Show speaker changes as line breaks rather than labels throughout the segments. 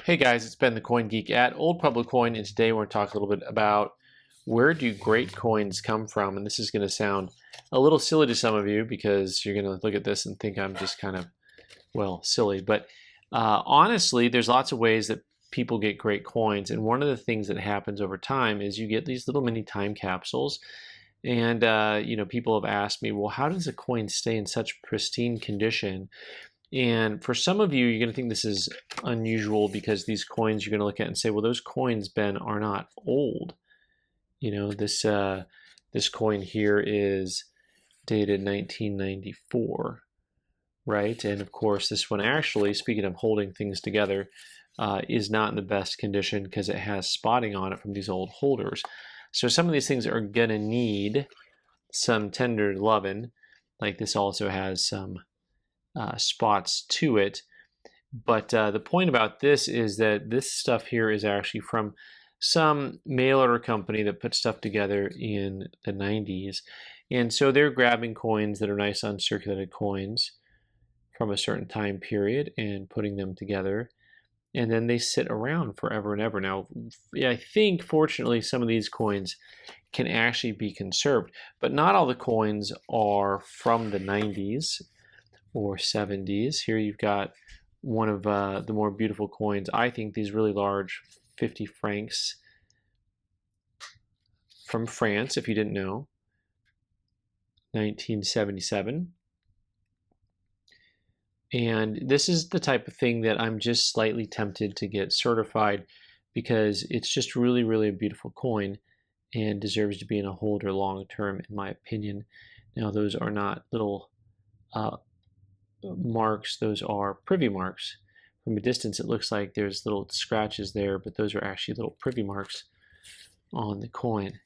Hey guys, it's Ben the Coin Geek at Old Pueblo Coin, and today we're going to talk a little bit about where do great coins come from. And this is going to sound a little silly to some of you because you're going to look at this and think I'm just kind of, well, silly. But honestly, there's lots of ways that people get great coins. And one of the things that happens over time is you get these little mini time capsules. And, people have asked me, well, how does a coin stay in such pristine condition? And for some of you, you're going to think this is unusual because these coins you're going to look at and say, well, those coins, Ben, are not old. This coin here is dated 1994, right? And of course, this one actually, speaking of holding things together, is not in the best condition because it has spotting on it from these old holders. So some of these things are going to need some tender loving. Like this also has some spots to it. But the point about this is that this stuff here is actually from some mail order company that put stuff together in the 90s. And so they're grabbing coins that are nice uncirculated coins from a certain time period and putting them together. And then they sit around forever and ever. Now, I think fortunately some of these coins can actually be conserved, but not all the coins are from the 90s or 70s. Here you've got one of the more beautiful coins. I think these really large 50 francs from France, if you didn't know, 1977. And this is the type of thing that I'm just slightly tempted to get certified because it's just really, really a beautiful coin and deserves to be in a holder long term, in my opinion. Now, those are not little marks, those are privy marks. From a distance, it looks like there's little scratches there, but those are actually little privy marks on the coin.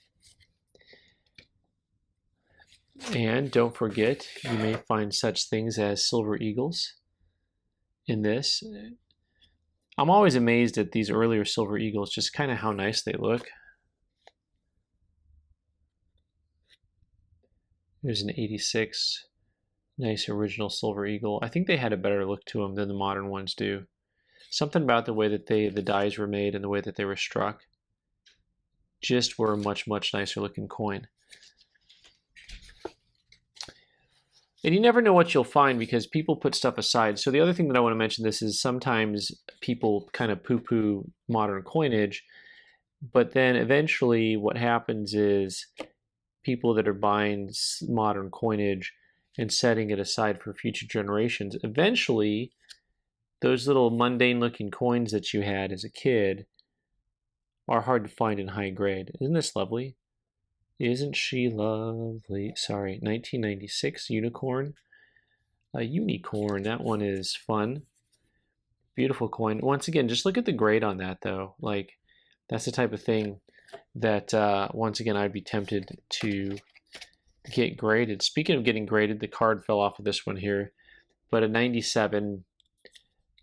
And don't forget, you may find such things as silver eagles in this. I'm always amazed at these earlier silver eagles, just kind of how nice they look. There's an 86. Nice original silver eagle. I think they had a better look to them than the modern ones do. Something about the way that the dies were made and the way that they were struck just were a much, much nicer looking coin. And you never know what you'll find because people put stuff aside. So the other thing that I want to mention this is sometimes people kind of poo-poo modern coinage, but then eventually what happens is people that are buying modern coinage and setting it aside for future generations, eventually those little mundane looking coins that you had as a kid are hard to find in high grade. Isn't this lovely? Isn't she lovely? Sorry, 1996 unicorn. A unicorn, that one is fun. Beautiful coin. Once again, just look at the grade on that though. Like, that's the type of thing that, once again, I'd be tempted to get graded. Speaking of getting graded, the card fell off of this one here, but a 97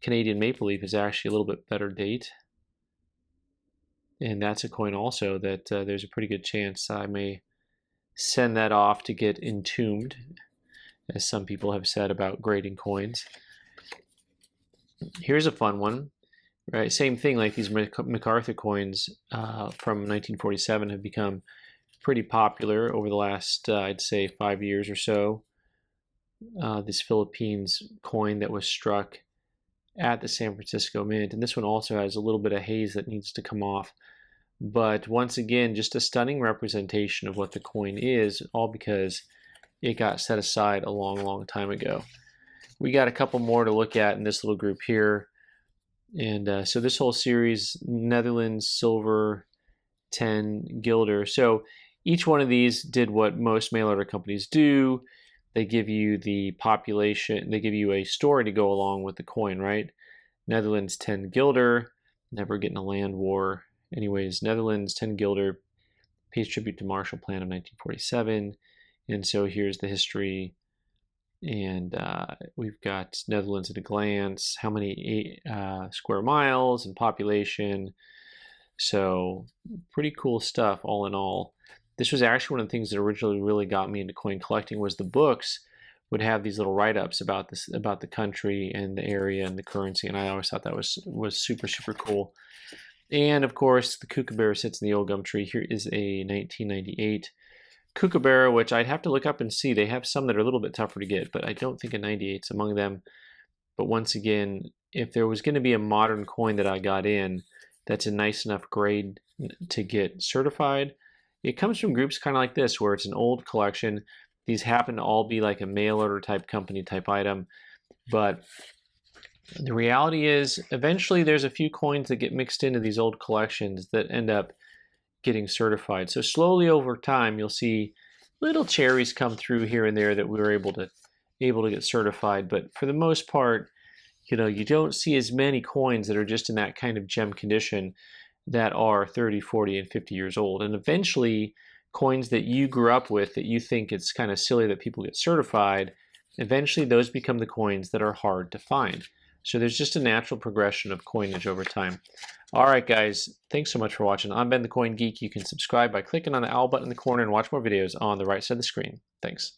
Canadian Maple Leaf is actually a little bit better date. And that's a coin also that there's a pretty good chance I may send that off to get entombed, as some people have said about grading coins. Here's a fun one, right? Same thing, like these MacArthur coins from 1947 have become pretty popular over the last, I'd say, 5 years or so. This Philippines coin that was struck at the San Francisco Mint. And this one also has a little bit of haze that needs to come off. But once again, just a stunning representation of what the coin is, all because it got set aside a long, long time ago. We got a couple more to look at in this little group here. And so this whole series, Netherlands Silver 10 Guilder. So each one of these did what most mail order companies do. They give you the population, they give you a story to go along with the coin, right? Netherlands 10 Guilder, never getting a land war. Anyways, Netherlands 10 Guilder pays tribute to Marshall Plan of 1947. And so here's the history. And we've got Netherlands at a glance, how many square miles and population. So pretty cool stuff all in all. This was actually one of the things that originally really got me into coin collecting was the books would have these little write-ups about this, about the country and the area and the currency, and I always thought that was super, super cool. And of course, the kookaburra sits in the old gum tree. Here is a 1998 kookaburra, which I'd have to look up and see. They have some that are a little bit tougher to get, but I don't think a 98's among them. But once again, if there was going to be a modern coin that I got in that's a nice enough grade to get certified, it comes from groups kind of like this, where it's an old collection. These happen to all be like a mail order type company type item, but the reality is eventually there's a few coins that get mixed into these old collections that end up getting certified. So slowly over time, you'll see little cherries come through here and there that we were able to get certified. But for the most part, you know, you don't see as many coins that are just in that kind of gem condition that are 30, 40, and 50 years old. And eventually, coins that you grew up with that you think it's kind of silly that people get certified, eventually those become the coins that are hard to find. So there's just a natural progression of coinage over time. All right, guys, thanks so much for watching. I'm Ben the Coin Geek. You can subscribe by clicking on the owl button in the corner and watch more videos on the right side of the screen. Thanks.